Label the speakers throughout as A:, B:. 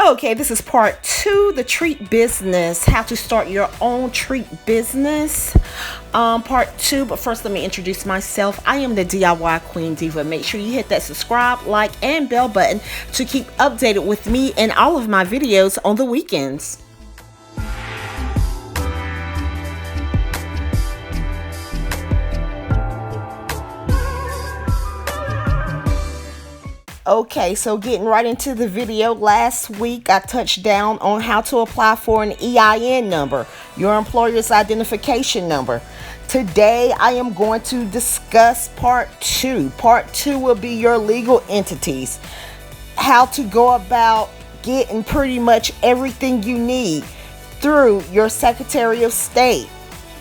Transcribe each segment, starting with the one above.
A: Okay, this is part 2, the treat business, how to start your own treat business. Part 2, but first let me introduce myself. I am the DIY Queen Diva. Make sure you hit that subscribe, like, and bell button to keep updated with me and all of my videos on the weekends. Okay, so getting right into the video, last week I touched down on how to apply for an EIN number, your employer's identification number. Today I am going to discuss part 2. Part 2 will be your legal entities, how to go about getting pretty much everything you need through your Secretary of State,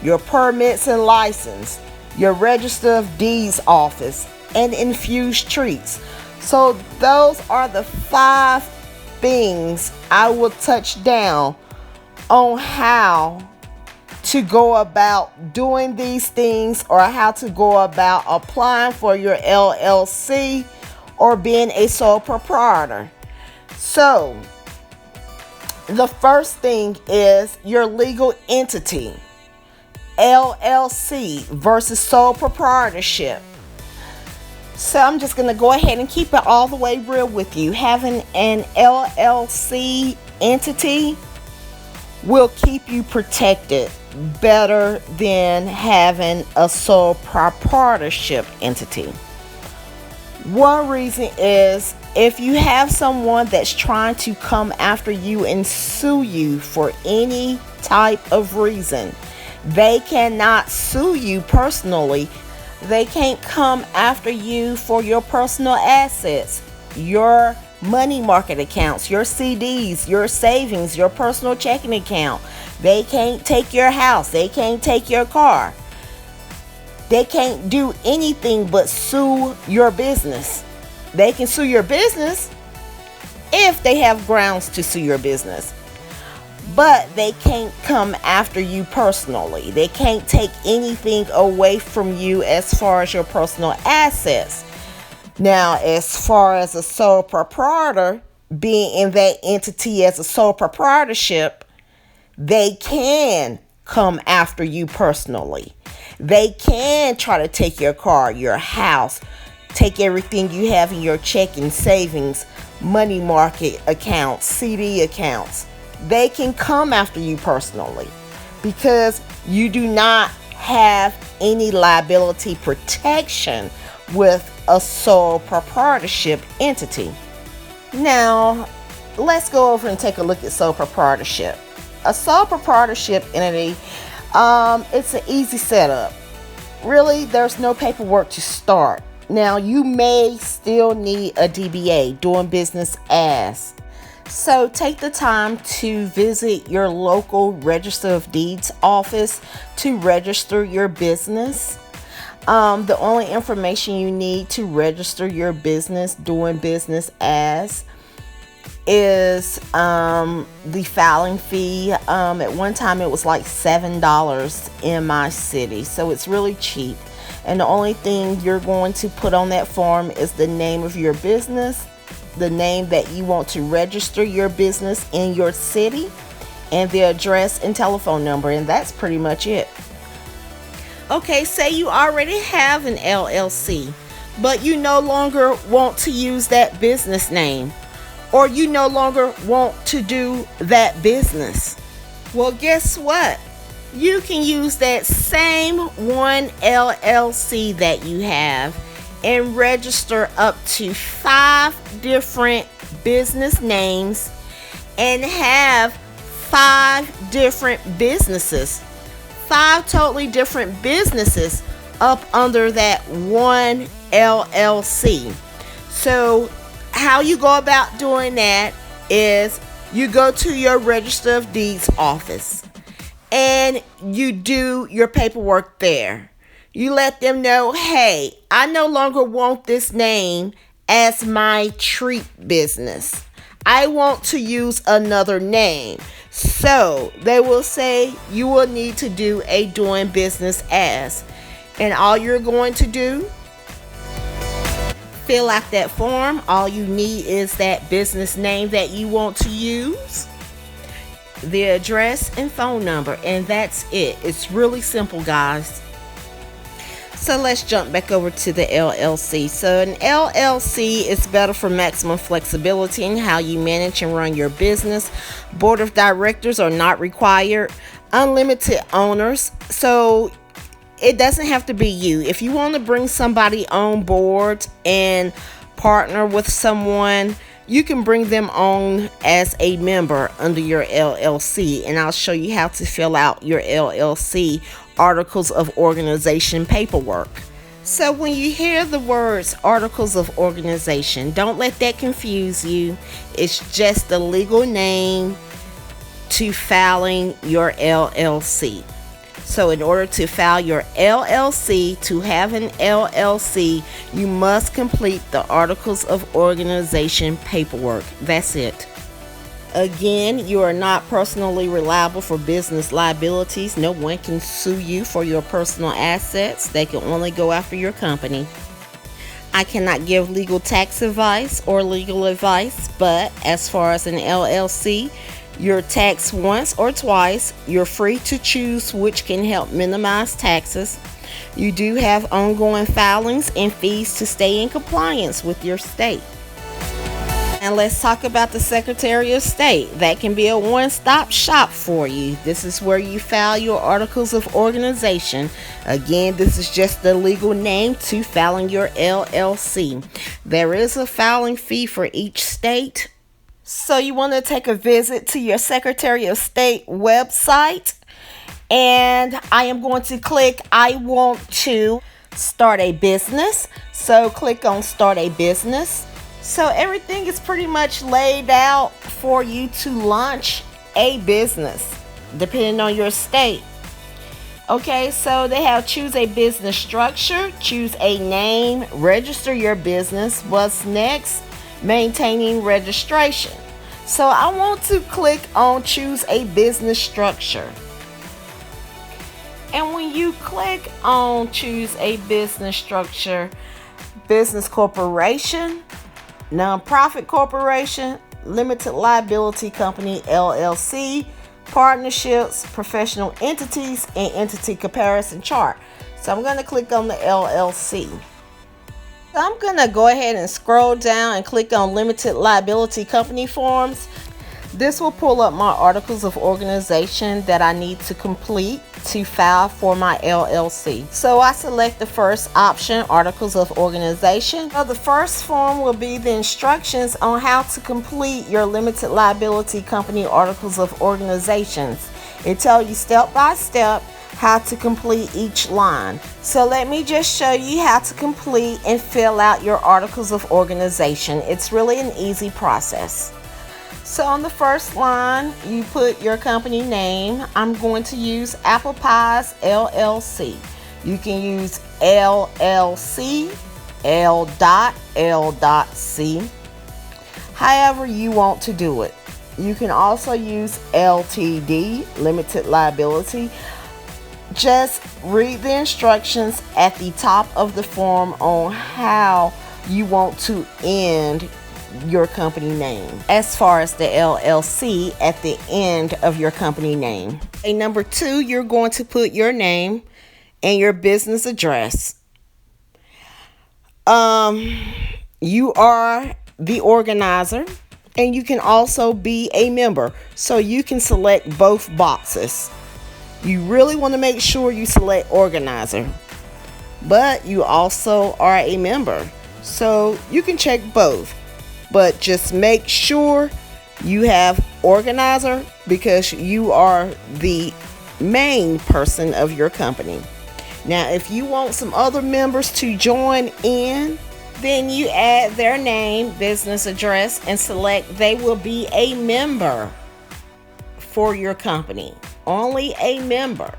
A: your permits and license, your Register of Deeds office, and infused treats. So those are the 5 things I will touch down on how to go about doing these things, or how to go about applying for your LLC or being a sole proprietor. So the first thing is your legal entity, LLC versus sole proprietorship. So I'm just going to go ahead and keep it all the way real with you. Having an LLC entity will keep you protected better than having a sole proprietorship entity. One reason is if you have someone that's trying to come after you and sue you for any type of reason, they cannot sue you personally. They can't come after you for your personal assets, your money market accounts, your CDs, your savings, your personal checking account. They can't take your house. They can't take your car. They can't do anything but sue your business. They can sue your business if they have grounds to sue your business. But they can't come after you personally. They can't take anything away from you as far as your personal assets. Now, as far as a sole proprietor, being in that entity as a sole proprietorship, they can come after you personally. They can try to take your car, your house, take everything you have in your checking, savings, money market accounts, CD accounts. They can come after you personally because you do not have any liability protection with a sole proprietorship entity. Now, let's go over and take a look at sole proprietorship. A sole proprietorship entity, it's an easy setup. Really, there's no paperwork to start. Now, you may still need a DBA, Doing Business As. So take the time to visit your local Register of Deeds office to register your business. The only information you need to register your business, Doing Business As, is the filing fee. At one time it was like $7 in my city, so it's really cheap. And the only thing you're going to put on that form is the name of your business, the name that you want to register your business in your city, and the address and telephone number, and that's pretty much it. Okay, say you already have an LLC, but you no longer want to use that business name, or you no longer want to do that business. Well, guess what? You can use that same one LLC that you have and register up to 5 different business names and have 5 different businesses, 5 totally different businesses up under that one LLC. So how you go about doing that is you go to your Register of Deeds office and you do your paperwork there. You let them know, hey, I no longer want this name as my treat business. I want to use another name. So they will say you will need to do a Doing Business As. And all you're going to do, fill out that form, all you need is that business name that you want to use, the address and phone number, and that's it. It's really simple, guys. So let's jump back over to the LLC. So an LLC is better for maximum flexibility in how you manage and run your business. Board of directors are not required. Unlimited owners. So it doesn't have to be you. If you want to bring somebody on board and partner with someone, you can bring them on as a member under your LLC, and I'll show you how to fill out your LLC articles of organization paperwork. So when you hear the words articles of organization, don't let that confuse you. It's just the legal name to filing your LLC. So in order to file your LLC, to have an LLC, you must complete the articles of organization paperwork. That's it. Again, you are not personally liable for business liabilities. No one can sue you for your personal assets. They can only go after your company. I cannot give legal tax advice or legal advice, but as far as an LLC, you're taxed once or twice. You're free to choose which can help minimize taxes. You do have ongoing filings and fees to stay in compliance with your state. And let's talk about the Secretary of State. That can be a one-stop shop for you. This is where you file your articles of organization. Again, this is just the legal name to filing your LLC. There is a filing fee for each state. So you want to take a visit to your Secretary of State website. And I am going to click, I want to start a business. So click on Start a Business. So everything is pretty much laid out for you to launch a business, depending on your state. Okay, so they have choose a business structure, choose a name, register your business. What's next? Maintaining registration. So I want to click on choose a business structure. And when you click on choose a business structure, business corporation, nonprofit corporation, limited liability company, LLC, partnerships, professional entities, and entity comparison chart. So I'm going to click on the LLC. So I'm going to go ahead and scroll down and click on limited liability company forms. This will pull up my articles of organization that I need to complete to file for my LLC. So I select the first option, articles of organization. So the first form will be the instructions on how to complete your limited liability company articles of organizations. It tells you step by step how to complete each line. So let me just show you how to complete and fill out your articles of organization. It's really an easy process. So on the first line, you put your company name. I'm going to use Apple Pies LLC. You can use LLC, L.C, however you want to do it. You can also use LTD, limited liability. Just read the instructions at the top of the form on how you want to end your company name. As far as the LLC, at the end of your company name. And number 2, you're going to put your name and your business address. You are the organizer, and you can also be a member, so you can select both boxes. You really want to make sure you select organizer, but you also are a member, so you can check both. But just make sure you have organizer, because you are the main person of your company. Now, if you want some other members to join in, then you add their name, business address, and select they will be a member for your company. Only a member.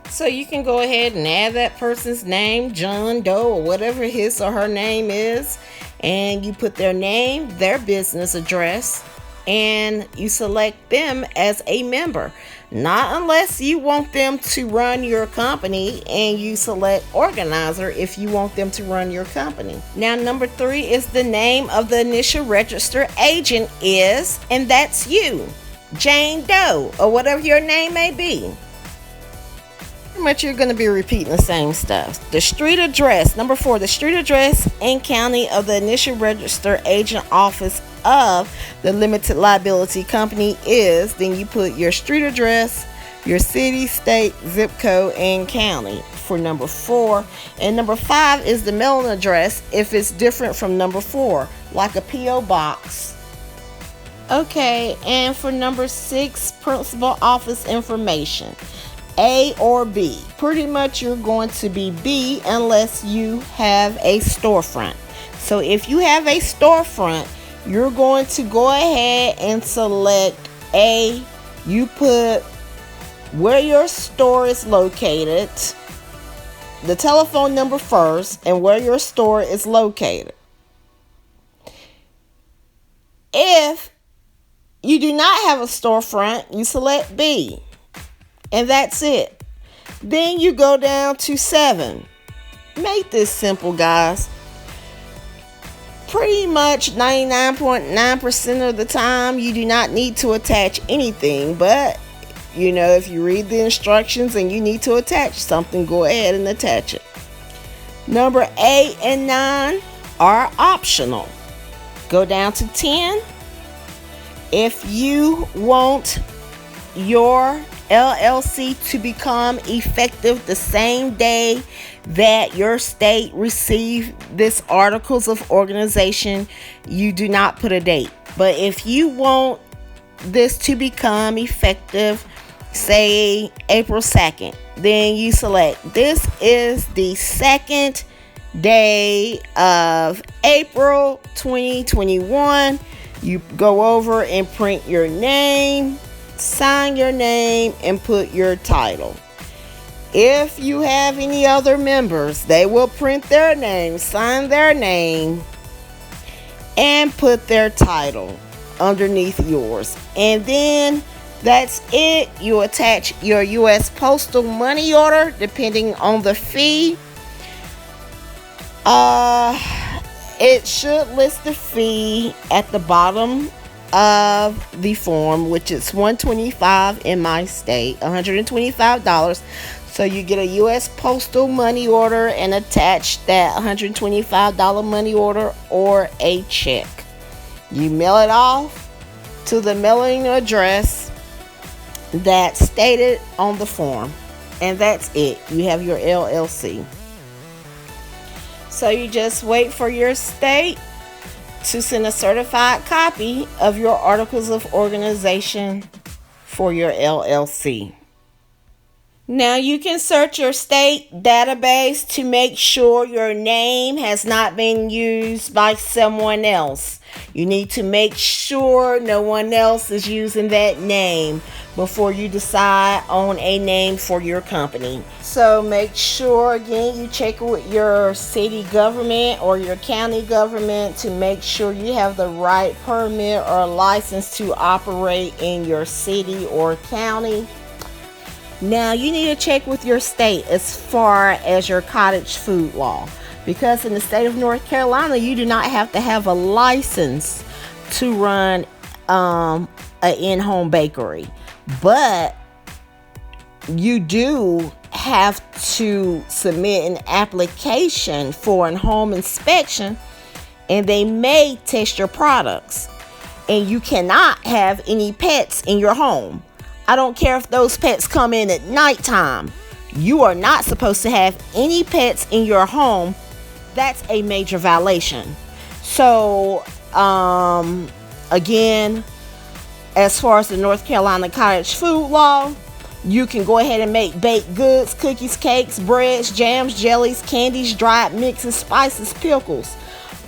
A: So you can go ahead and add that person's name, John Doe, or whatever his or her name is, and you put their name, their business address, and you select them as a member. Not unless you want them to run your company, and you select organizer if you want them to run your company. Now, number 3 is the name of the initial registered agent is, and that's you, Jane Doe, or whatever your name may be. Pretty much you're going to be repeating the same stuff. The street address, number 4, the street address and county of the initial registered agent office of the limited liability company is, then you put your street address, your city, state, zip code, and county for number 4. And number 5 is the mailing address if it's different from number 4, like a P.O. box. Okay, and for number 6, principal office information, A or B. Pretty much you're going to be B unless you have a storefront. So if you have a storefront, you're going to go ahead and select A. You put where your store is located, the telephone number first, and where your store is located. If you do not have a storefront, you select B, and that's it. Then you go down to 7. Make this simple, guys. Pretty much 99.9% of the time, you do not need to attach anything, but if you read the instructions and you need to attach something, go ahead and attach it. Number 8 and 9 are optional. Go down to 10. If you want your LLC to become effective the same day that your state received this articles of organization, you do not put a date. But if you want this to become effective, say April 2nd, then you select this is the 2nd day of April 2021. You go over and print your name, sign your name, and put your title. If you have any other members, they will print their name, sign their name, and put their title underneath yours. And then that's it. You attach your U.S. postal money order depending on the fee. It should list the fee at the bottom of the form, which is $125 in my state, $125. So you get a U.S. postal money order and attach that $125 money order or a check. You mail it off to the mailing address that's stated on the form, and that's it. You have your LLC. So you just wait for your state to send a certified copy of your articles of organization for your LLC. Now you can search your state database to make sure your name has not been used by someone else. You need to make sure no one else is using that name before you decide on a name for your company. So make sure, again, you check with your city government or your county government to make sure you have the right permit or license to operate in your city or county. Now you need to check with your state as far as your cottage food law, because in the state of North Carolina, you do not have to have a license to run an in-home bakery, but you do have to submit an application for a home inspection, and they may test your products, and you cannot have any pets in your home. I don't care if those pets come in at nighttime. You are not supposed to have any pets in your home. That's a major violation. So, again, as far as the North Carolina cottage food law, you can go ahead and make baked goods, cookies, cakes, breads, jams, jellies, candies, dried mixes, spices, pickles.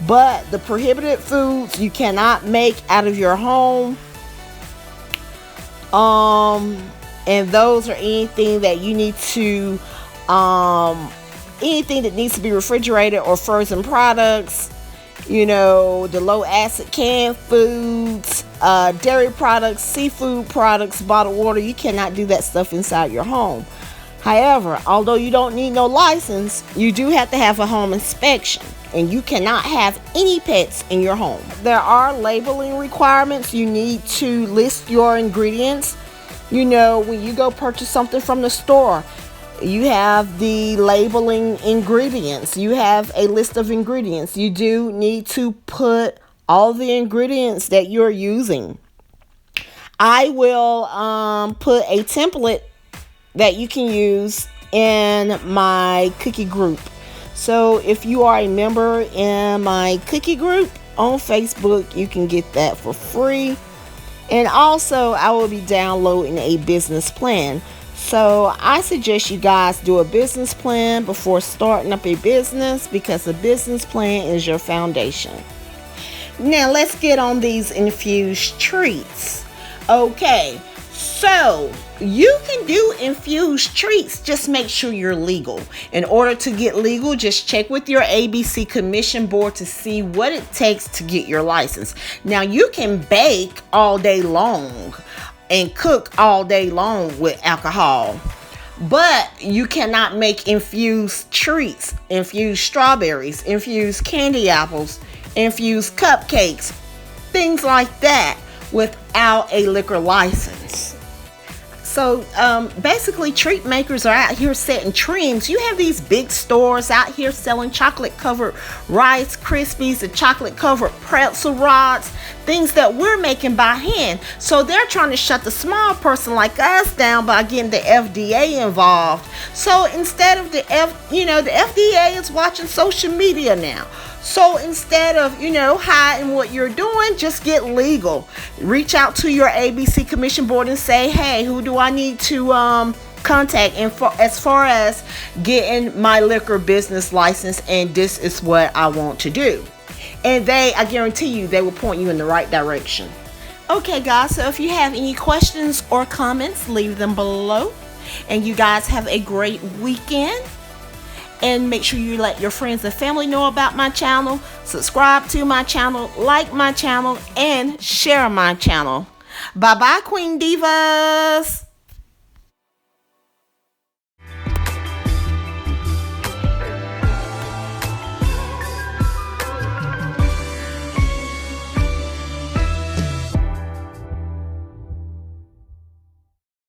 A: But the prohibited foods you cannot make out of your home. And those are anything that you need to, anything that needs to be refrigerated or frozen products, the low acid canned foods, dairy products, seafood products, bottled water. You cannot do that stuff inside your home. However, although you don't need no license, you do have to have a home inspection, and you cannot have any pets in your home. There are labeling requirements. You need to list your ingredients. You know, when you go purchase something from the store, you have the labeling ingredients. You have a list of ingredients. You do need to put all the ingredients that you're using. I will put a template that you can use in my cookie group. So if you are a member in my cookie group on Facebook, you can get that for free. And also, I will be downloading a business plan. So I suggest you guys do a business plan before starting up a business, because a business plan is your foundation. Now let's get on these infused treats. Okay, so you can do infused treats, just make sure you're legal. In order to get legal, just check with your ABC Commission Board to see what it takes to get your license. Now, you can bake all day long and cook all day long with alcohol, but you cannot make infused treats, infused strawberries, infused candy apples, infused cupcakes, things like that without a liquor license. So basically, treat makers are out here setting trends. You have these big stores out here selling chocolate covered Rice Krispies, the chocolate covered pretzel rods, things that we're making by hand. So they're trying to shut the small person like us down by getting the FDA involved. So instead of the FDA is watching social media now. So instead of, hiding what you're doing, just get legal. Reach out to your ABC Commission Board and say, hey, who do I need to contact as far as getting my liquor business license, and this is what I want to do. And I guarantee you, they will point you in the right direction. Okay, guys, so if you have any questions or comments, leave them below. And you guys have a great weekend. And make sure you let your friends and family know about my channel. Subscribe to my channel, like my channel, and share my channel. Bye-bye, Queen Divas.